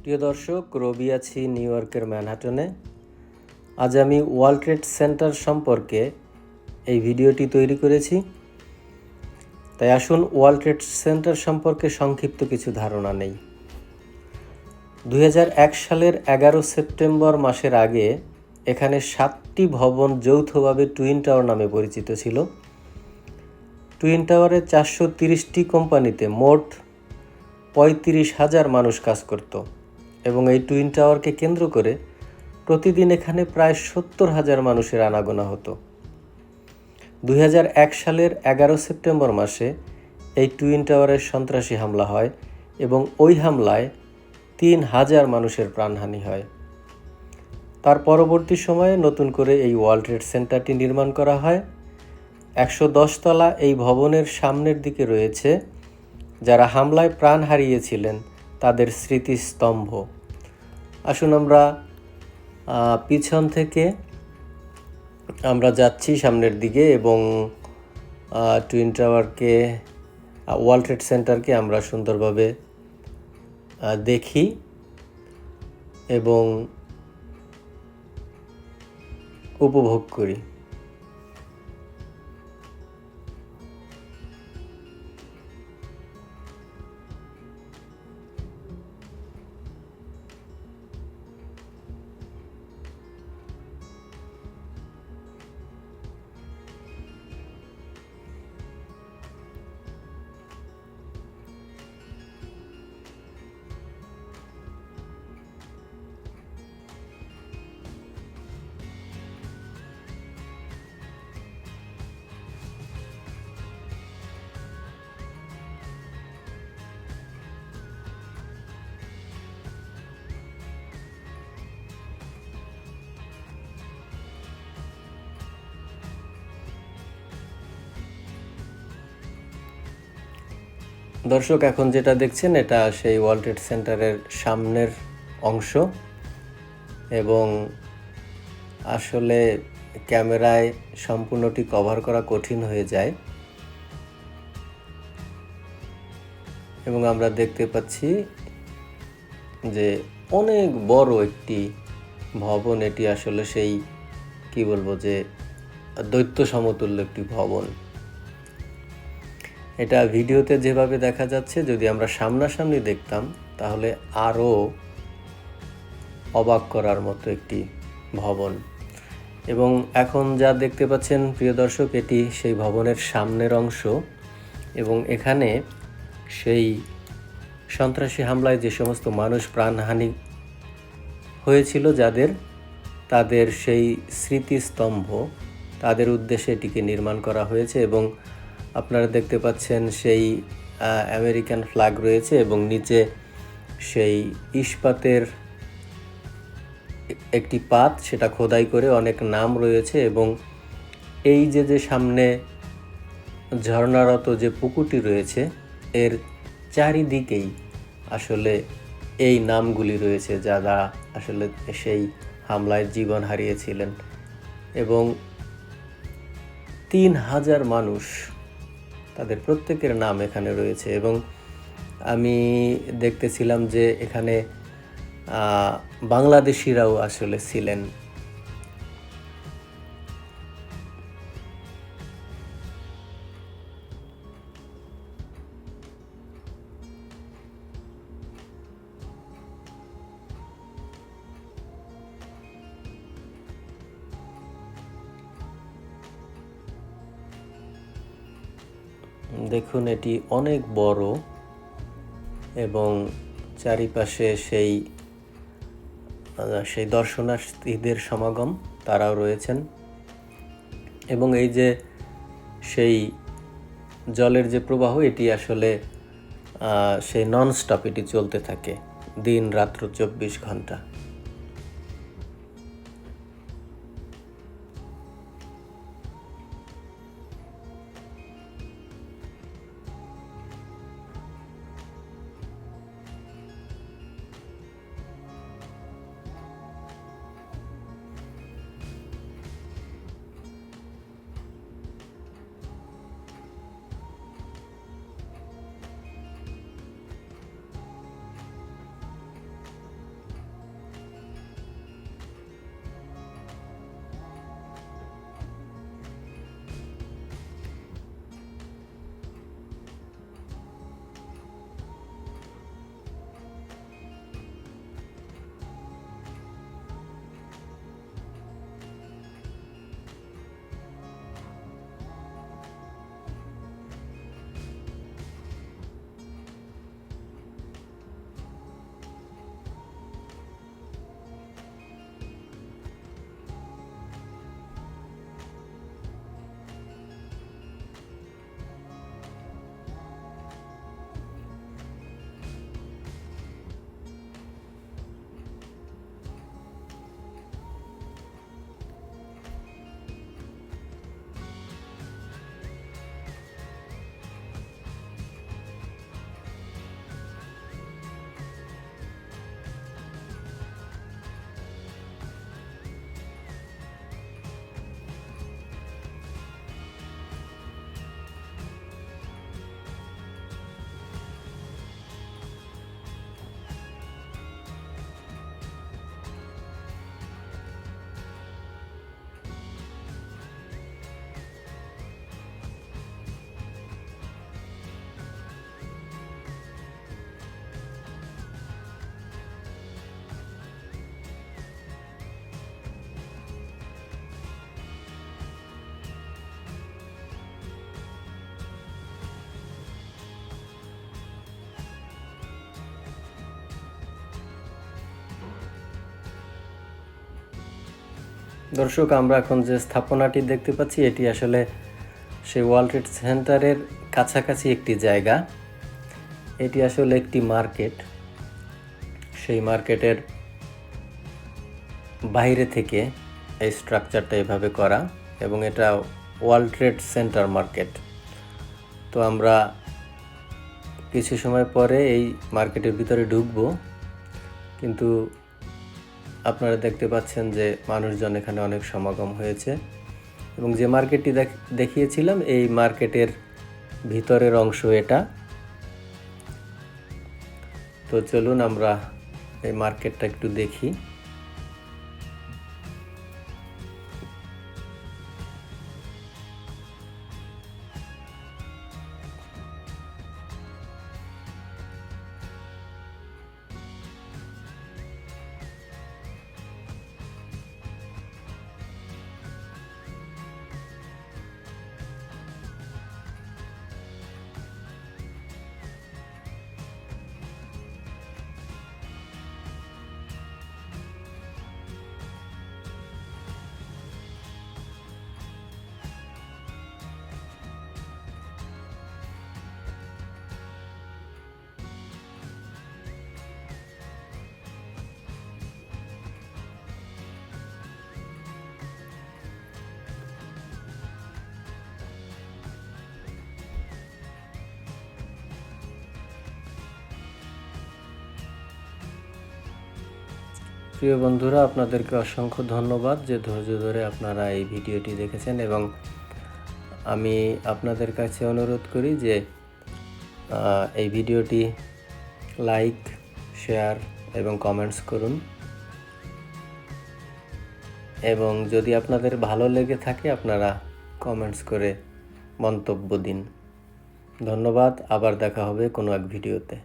প্রিয় দর্শক, রবি আছি নিউ ইয়র্কের ম্যানহাটনে। আজ আমি ওয়ার্ল্ড ট্রেড সেন্টার সম্পর্কে এই ভিডিওটি তৈরি করেছি। তাই আসুন ওয়ার্ল্ড ট্রেড সেন্টার সম্পর্কে সংক্ষিপ্ত কিছু ধারণা নেই। 2001 সালের 11 সেপ্টেম্বর মাসের আগে এখানে 7টি ভবন যৌথভাবে টুইন টাওয়ার নামে পরিচিত ছিল। টুইন টাওয়ারে 430টি কোম্পানিতে মোট 35,000 মানুষ কাজ করত এবং এই টুইন টাওয়ারকে কেন্দ্র করে প্রতিদিন এখানে প্রায় 70,000 মানুষের আনাগোনা হতো। 2001 সালের 11 সেপ্টেম্বর মাসে এই টুইন টাওয়ারের সন্ত্রাসী হামলা হয় এবং ওই হামলায় 3,000 মানুষের প্রাণহানি হয়। তার পরবর্তী সময়ে নতুন করে এই ওয়ার্ল্ড ট্রেড সেন্টারটি নির্মাণ করা হয়। 110 তলা এই ভবনের সামনের দিকে রয়েছে যারা হামলায় প্রাণ হারিয়েছিলেন তাদের স্মৃতিস্তম্ভ। আসুন আমরা পিছন থেকে আমরা যাচ্ছি সামনের দিকে এবং টুইন টাওয়ারকে, ওয়ার্ল্ড ট্রেড সেন্টারকে আমরা সুন্দরভাবে দেখি এবং উপভোগ করি। দর্শক, এখন যেটা দেখছেন এটা সেই ওয়ার্ল্ড ট্রেড সেন্টারের সামনের অংশ এবং আসলে ক্যামেরায় সম্পূর্ণটি কভার করা কঠিন হয়ে যায় এবং আমরা দেখতে পাচ্ছি যে অনেক বড় একটি ভবন। এটি আসলে সেই কি বলবো যে দৈত্য সমতুল্য একটি ভবন। এটা ভিডিওতে যেভাবে দেখা যাচ্ছে, যদি আমরা সামনাসামনি দেখতাম তাহলে আরও অবাক করার মতো একটি ভবন। এবং এখন যা দেখতে পাচ্ছেন প্রিয় দর্শক, এটি সেই ভবনের সামনের অংশ এবং এখানে সেই সন্ত্রাসী হামলায় যে সমস্ত মানুষ প্রাণহানি হয়েছিল তাদের সেই স্মৃতিস্তম্ভ, তাদের উদ্দেশ্যে এটিকে নির্মাণ করা হয়েছে এবং আপনারা দেখতে পাচ্ছেন সেই আমেরিকান ফ্ল্যাগ রয়েছে এবং নিচে সেই ইস্পাতের একটি পাত, সেটা খোদাই করে অনেক নাম রয়েছে এবং এই যে সামনে ঝর্ণারত যে পুকুরটি রয়েছে এর চারিদিকেই আসলে এই নামগুলি রয়েছে যারা আসলে সেই হামলায় জীবন হারিয়েছিলেন এবং 3,000 মানুষ, তাদের প্রত্যেকের নাম এখানে রয়েছে। এবং আমি দেখতেছিলাম যে এখানে বাংলাদেশিরাও আসলে ছিলেন। দেখুন, এটি অনেক বড় এবং চারিপাশে সেই দর্শনার্থীদের সমাগম, তারাও রয়েছেন এবং এই যে সেই জলের যে প্রবাহ, এটি আসলে সেই ননস্টপ এটি চলতে থাকে দিন রাত্র 24 ঘন্টা। দর্শক, আমরা এখন যে স্থাপনাটি দেখতে পাচ্ছি এটি আসলে সেই ওয়ার্ল্ড ট্রেড সেন্টারের কাছাকাছি একটি জায়গা। এটি আসলে একটি মার্কেট। সেই মার্কেটের বাইরে থেকে এই স্ট্রাকচারটা এভাবে করা, এবং এটা ওয়ার্ল্ড ট্রেড সেন্টার মার্কেট। তো আমরা কিছু সময় পরে এই মার্কেটের ভিতরে ঢুকবো, কিন্তু আপনারা দেখতে পাচ্ছেন যে মানুষজন এখানে অনেক সমাগম হয়েছে, এবং যে মার্কেটটি দেখিয়েছিলাম এই মার্কেটের ভিতরের অংশ এটা। তো চলুন আমরা এই মার্কেটটা একটু দেখি। প্রিয় বন্ধুরা, আপনাদেরকে অসংখ্য ধন্যবাদ যে ধৈর্য ধরে আপনারা এই ভিডিওটি দেখেছেন, এবং আমি আপনাদের কাছে অনুরোধ করি যে এই ভিডিওটি লাইক, শেয়ার এবং কমেন্টস করুন, এবং যদি আপনাদের ভালো লেগে থাকে আপনারা কমেন্টস করে মন্তব্য দিন। ধন্যবাদ। আবার দেখা হবে কোনো এক ভিডিওতে।